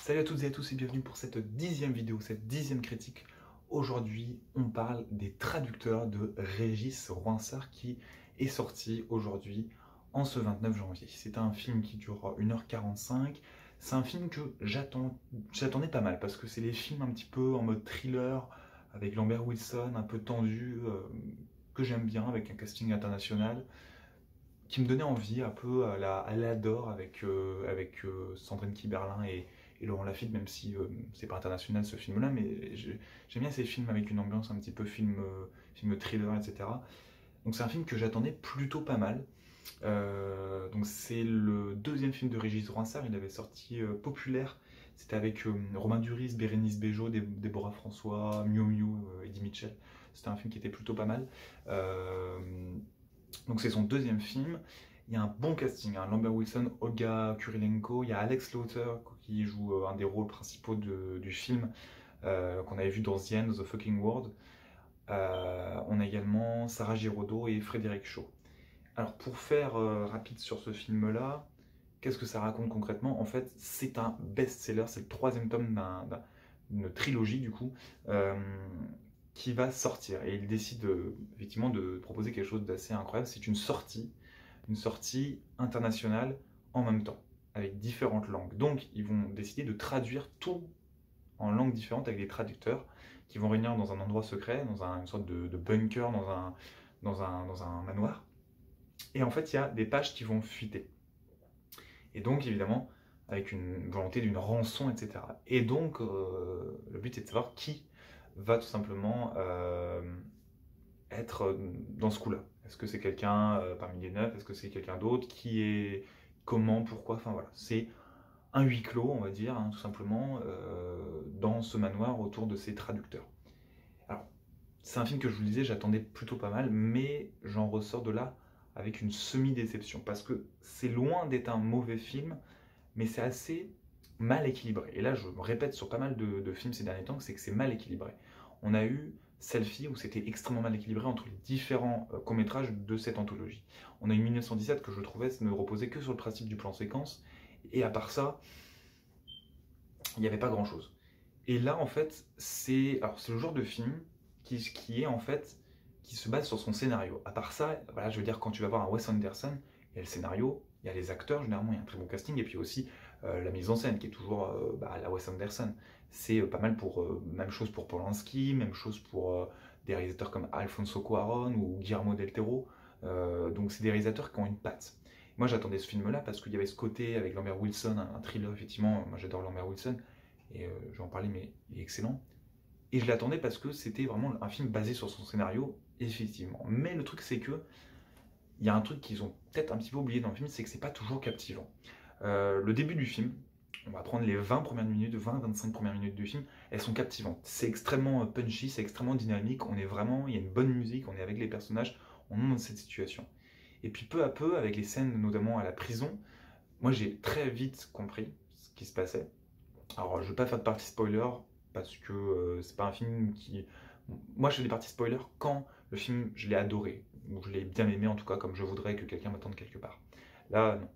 Salut à toutes et à tous et bienvenue pour cette 10e vidéo, cette 10e critique. Aujourd'hui, on parle des traducteurs de Régis Ronsard qui est sorti aujourd'hui en ce 29 janvier. C'est un film qui dure 1h45. C'est un film que j'attendais pas mal parce que c'est les films un petit peu en mode thriller avec Lambert Wilson, un peu tendu, que j'aime bien avec un casting international qui me donnait envie, un peu à la Dor avec Sandrine Kiberlin et Laurent Lafitte, même si c'est pas international ce film-là, mais j'aime bien ces films avec une ambiance un petit peu film thriller, etc. Donc c'est un film que j'attendais plutôt pas mal. Donc c'est le deuxième film de Régis Ronsard, il avait sorti Populaire, c'était avec Romain Duris, Bérénice Bejo, Déborah François, Miu Miu, Eddie Mitchell. C'était un film qui était plutôt pas mal. Donc c'est son deuxième film. Il y a un bon casting, hein. Lambert Wilson, Olga Kurilenko, il y a Alex Lauter qui joue un des rôles principaux du film qu'on avait vu dans The End of the Fucking World. On a également Sarah Giraudot et Frédéric Shaw. Alors pour faire rapide sur ce film-là, qu'est-ce que ça raconte concrètement? En fait, c'est un best-seller, c'est le troisième tome d'une trilogie du coup, qui va sortir. Et il décide effectivement de proposer quelque chose d'assez incroyable. C'est une sortie internationale en même temps, avec différentes langues. Donc ils vont décider de traduire tout en langues différentes avec des traducteurs qui vont réunir dans un endroit secret, dans une sorte de bunker, dans un manoir. Et en fait, il y a des pages qui vont fuiter. Et donc, évidemment, avec une volonté d'une rançon, etc. Et donc, le but est de savoir qui va tout simplement être dans ce coup-là. Est-ce que c'est quelqu'un parmi les neuf? Est-ce que c'est quelqu'un d'autre? Qui est... Comment? Pourquoi? Enfin voilà, c'est un huis clos, on va dire, hein, tout simplement, dans ce manoir autour de ces traducteurs. Alors, c'est un film que je vous le disais, j'attendais plutôt pas mal, mais j'en ressors de là avec une semi-déception, parce que c'est loin d'être un mauvais film, mais c'est assez mal équilibré. Et là, je me répète sur pas mal de films ces derniers temps, c'est que c'est mal équilibré. On a eu Selfie, où c'était extrêmement mal équilibré entre les différents courts-métrages de cette anthologie. On a eu 1917, que je trouvais ne reposait que sur le principe du plan séquence, et à part ça, il n'y avait pas grand-chose. Et là, en fait, c'est le genre de film qui est en fait qui se base sur son scénario. À part ça, voilà, je veux dire, quand tu vas voir un Wes Anderson, il y a le scénario, il y a les acteurs, généralement il y a un très bon casting, et puis aussi la mise en scène qui est toujours la Wes Anderson. C'est pas mal pour même chose pour Polanski, même chose pour des réalisateurs comme Alfonso Cuarón ou Guillermo del Toro. Donc c'est des réalisateurs qui ont une patte. Moi j'attendais ce film-là parce qu'il y avait ce côté avec Lambert Wilson, un thriller effectivement. Moi j'adore Lambert Wilson et je vais en parler, mais il est excellent. Et je l'attendais parce que c'était vraiment un film basé sur son scénario, effectivement. Mais le truc, c'est que il y a un truc qu'ils ont peut-être un petit peu oublié dans le film, c'est que c'est pas toujours captivant. Le début du film, on va prendre les 20 premières minutes, 20-25 premières minutes du film, elles sont captivantes. C'est extrêmement punchy, c'est extrêmement dynamique, on est vraiment, il y a une bonne musique, on est avec les personnages, on est dans cette situation. Et puis peu à peu, avec les scènes notamment à la prison, moi j'ai très vite compris ce qui se passait. Alors je vais pas faire de partie spoiler, parce que c'est pas un film qui... Moi je fais des parties spoilers quand le film je l'ai adoré, ou je l'ai bien aimé en tout cas, comme je voudrais que quelqu'un m'attende quelque part. Là non.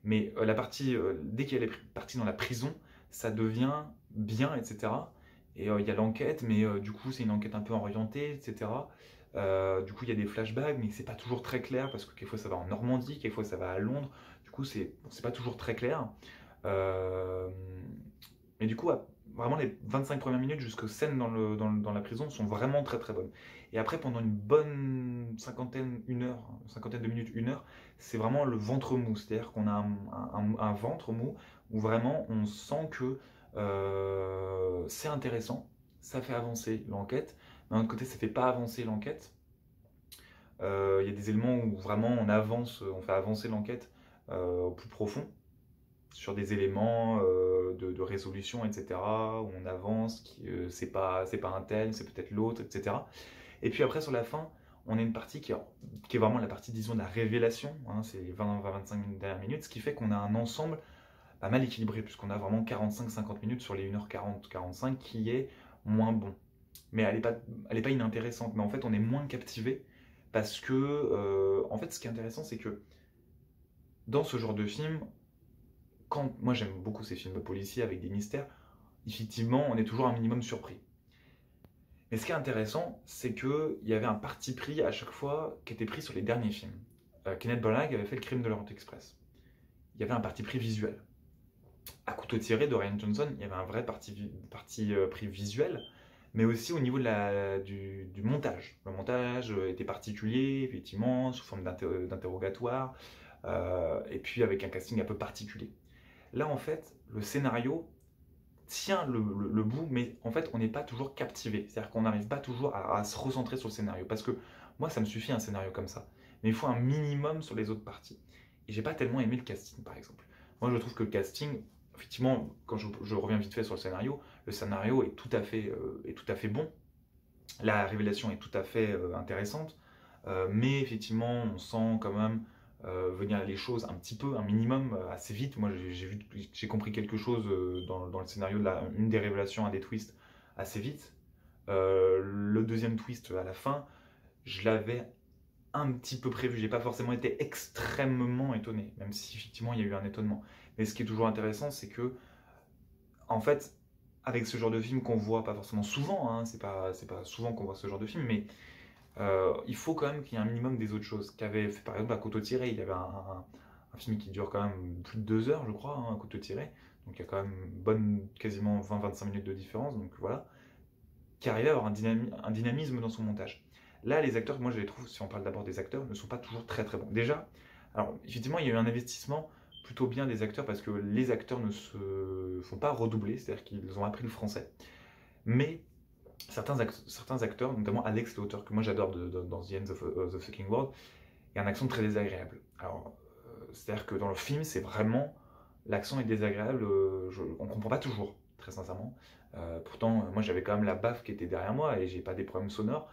Mais la partie, dès qu'il y a les parties dans la prison, ça devient bien, etc. Et il y a l'enquête, mais du coup c'est une enquête un peu orientée, etc. Du coup il y a des flashbacks, mais c'est pas toujours très clair, parce que quelquefois ça va en Normandie, quelquefois ça va à Londres, du coup c'est pas toujours très clair. Euh, mais du coup, vraiment les 25 premières minutes jusqu'aux scènes dans la prison sont vraiment très très bonnes. Et après, pendant une bonne cinquantaine, une heure, cinquantaine de minutes, une heure, c'est vraiment le ventre mou. C'est-à-dire qu'on a un ventre mou où vraiment on sent que c'est intéressant, ça fait avancer l'enquête. D'un autre côté, ça fait pas avancer l'enquête. Il y a des éléments où vraiment on fait avancer l'enquête au plus profond sur des éléments de résolution, etc., où on avance, c'est pas un tel, c'est peut-être l'autre, etc. Et puis après, sur la fin, on a une partie qui est vraiment la partie, disons, de la révélation, hein, c'est les 20-25 dernières minutes, ce qui fait qu'on a un ensemble pas mal équilibré, puisqu'on a vraiment 45-50 minutes sur les 1h40-45 qui est moins bon. Mais elle est pas inintéressante, mais en fait, on est moins captivé, parce que, en fait, ce qui est intéressant, c'est que dans ce genre de film, moi j'aime beaucoup ces films policiers avec des mystères, effectivement, on est toujours un minimum surpris. Mais ce qui est intéressant, c'est qu'il y avait un parti pris à chaque fois qui était pris sur les derniers films. Kenneth Branagh avait fait Le Crime de l'Orient Express. Il y avait un parti pris visuel. À couteau tiré de Rian Johnson, il y avait un vrai parti pris visuel, mais aussi au niveau du montage. Le montage était particulier, effectivement, sous forme d'interrogatoire, et puis avec un casting un peu particulier. Là, en fait, le scénario tient le bout, mais en fait, on n'est pas toujours captivé. C'est-à-dire qu'on n'arrive pas toujours à se recentrer sur le scénario. Parce que moi, ça me suffit un scénario comme ça. Mais il faut un minimum sur les autres parties. Et j'ai pas tellement aimé le casting, par exemple. Moi, je trouve que le casting, effectivement, quand je reviens vite fait sur le scénario est tout à fait bon. La révélation est tout à fait intéressante. Mais effectivement, on sent quand même venir les choses un petit peu, un minimum, assez vite. Moi, j'ai compris quelque chose dans le scénario de une des révélations, un des twists, assez vite. Le deuxième twist à la fin, je l'avais un petit peu prévu. J'ai pas forcément été extrêmement étonné, même si effectivement il y a eu un étonnement. Mais ce qui est toujours intéressant, c'est que, en fait, avec ce genre de film qu'on voit pas forcément souvent, hein, c'est pas souvent qu'on voit ce genre de film, mais il faut quand même qu'il y ait un minimum des autres choses. Qu'avait fait par exemple à couteau tiré, il y avait un film qui dure quand même plus de 2 heures, je crois, hein, à couteau tiré. Donc il y a quand même une bonne, quasiment 20-25 minutes de différence, donc voilà. Qui arrivait à avoir un dynamisme dans son montage. Là, les acteurs, moi je les trouve, si on parle d'abord des acteurs, ne sont pas toujours très très bons. Déjà, alors effectivement, il y a eu un investissement plutôt bien des acteurs parce que les acteurs ne se font pas redoubler, c'est-à-dire qu'ils ont appris le français. Mais certains acteurs, notamment Alex, l'auteur que moi j'adore dans The End of the Fucking World, il y a un accent très désagréable. Alors, c'est-à-dire que dans le film, c'est vraiment. L'accent est désagréable, on ne comprend pas toujours, très sincèrement. Pourtant, moi j'avais quand même la baffe qui était derrière moi et j'ai pas des problèmes sonores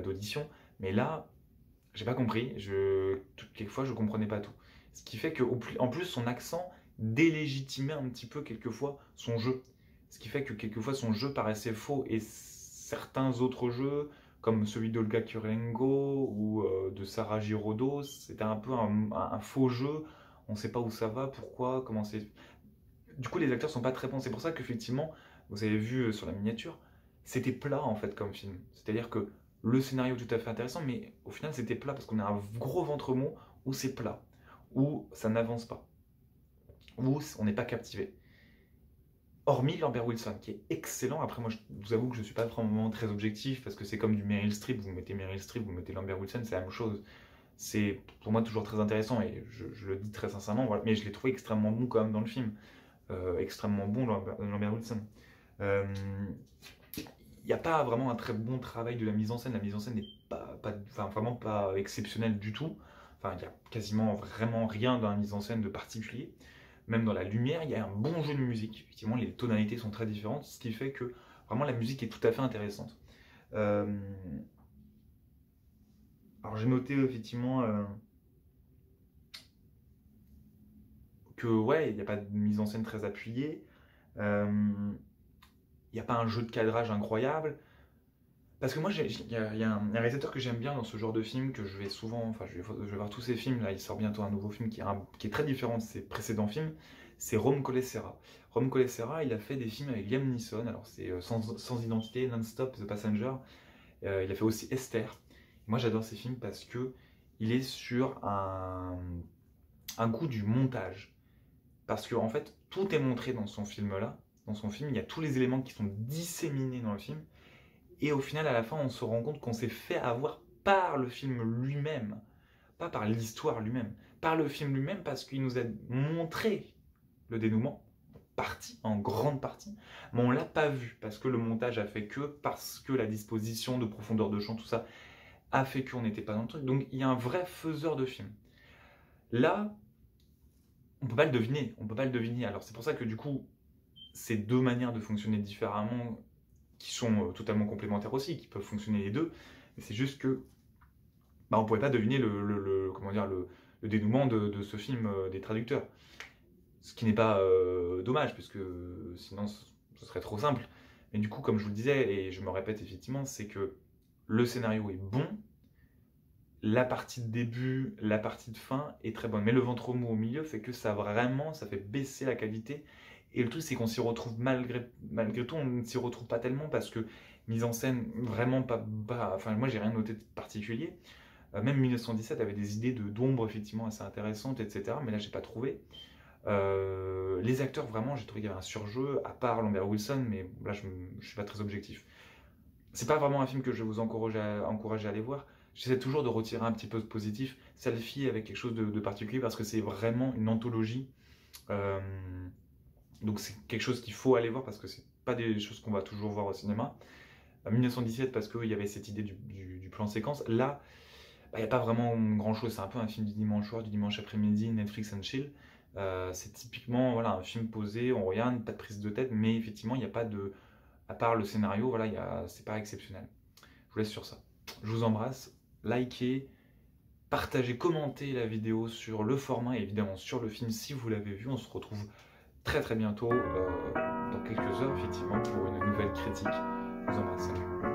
d'audition. Mais là, j'ai pas compris. Quelquefois, je comprenais pas tout. Ce qui fait qu'en plus, son accent délégitimait un petit peu quelquefois son jeu. Ce qui fait que quelquefois son jeu paraissait faux et certains autres jeux, comme celui d'Olga Kurylenko ou de Sarah Giraudot, c'était un peu un faux jeu. On ne sait pas où ça va, pourquoi, comment c'est. Du coup, les acteurs sont pas très bons. C'est pour ça qu'effectivement, vous avez vu sur la miniature, c'était plat en fait comme film. C'est-à-dire que le scénario est tout à fait intéressant, mais au final, c'était plat parce qu'on a un gros ventre mou où c'est plat, où ça n'avance pas, où on n'est pas captivé. Hormis Lambert Wilson, qui est excellent. Après, moi, je vous avoue que je ne suis pas vraiment très objectif, parce que c'est comme du Meryl Streep. Vous mettez Meryl Streep, vous mettez Lambert Wilson, c'est la même chose. C'est pour moi toujours très intéressant, et je le dis très sincèrement, voilà. Mais je l'ai trouvé extrêmement bon quand même dans le film. Extrêmement bon, Lambert Wilson. Il n'y a pas vraiment un très bon travail de la mise en scène. La mise en scène n'est enfin, vraiment pas exceptionnelle du tout. Enfin, il n'y a quasiment vraiment rien dans la mise en scène de particulier. Même dans la lumière, il y a un bon jeu de musique. Effectivement, les tonalités sont très différentes, ce qui fait que vraiment la musique est tout à fait intéressante. Alors j'ai noté effectivement que ouais, il n'y a pas de mise en scène très appuyée. Il n'y a pas un jeu de cadrage incroyable. Parce que moi, il y a un réalisateur que j'aime bien dans ce genre de film, que je vais souvent, enfin je vais voir tous ses films, là il sort bientôt un nouveau film qui est très différent de ses précédents films, c'est Rome Colessera. Rome Colessera, il a fait des films avec Liam Neeson, alors c'est sans identité, Non-Stop, The Passenger, il a fait aussi Esther. Moi j'adore ces films parce que il est sur un goût du montage. Parce que en fait, tout est montré dans son film-là, dans son film, il y a tous les éléments qui sont disséminés dans le film, et au final, à la fin, on se rend compte qu'on s'est fait avoir par le film lui-même, pas par l'histoire lui-même, par le film lui-même parce qu'il nous a montré le dénouement, en grande partie, mais on l'a pas vu parce que le montage a fait que, parce que la disposition de profondeur de champ, tout ça, a fait qu'on n'était pas dans le truc. Donc il y a un vrai faiseur de film. Là, on peut pas le deviner, on peut pas le deviner. Alors c'est pour ça que du coup, ces deux manières de fonctionner différemment, qui sont totalement complémentaires aussi, qui peuvent fonctionner les deux, mais c'est juste que on ne pouvait pas deviner comment dire, le dénouement de ce film des traducteurs. Ce qui n'est pas dommage, puisque sinon ce serait trop simple. Mais du coup, comme je vous le disais, et je me répète effectivement, c'est que le scénario est bon, la partie de début, la partie de fin est très bonne. Mais le ventre mou au milieu fait que ça fait baisser la qualité Et le truc, c'est qu'on s'y retrouve malgré tout, on ne s'y retrouve pas tellement parce que mise en scène vraiment enfin, moi, j'ai rien noté de particulier. Même 1917 avait des idées d'ombre effectivement assez intéressantes, etc. Mais là, j'ai pas trouvé. Les acteurs, vraiment, j'ai trouvé qu'il y avait un surjeu, à part Lambert Wilson, mais là, je suis pas très objectif. C'est pas vraiment un film que je vais vous encourager à aller voir. J'essaie toujours de retirer un petit peu de positif. Selfie avec quelque chose de particulier parce que c'est vraiment une anthologie. Euh, donc c'est quelque chose qu'il faut aller voir parce que c'est pas des choses qu'on va toujours voir au cinéma. 1917 parce qu'il y avait cette idée du plan séquence. Là, il n'y a pas vraiment grand chose. C'est un peu un film du dimanche soir, du dimanche après-midi, Netflix and chill. C'est typiquement voilà, un film posé, on regarde, pas de prise de tête, mais effectivement, il n'y a pas de. À part le scénario, voilà, c'est pas exceptionnel. Je vous laisse sur ça. Je vous embrasse. Likez, partagez, commentez la vidéo sur le format et évidemment sur le film si vous l'avez vu. On se retrouve très très bientôt, dans quelques heures, effectivement, pour une nouvelle critique. Je vous embrasse. Salut.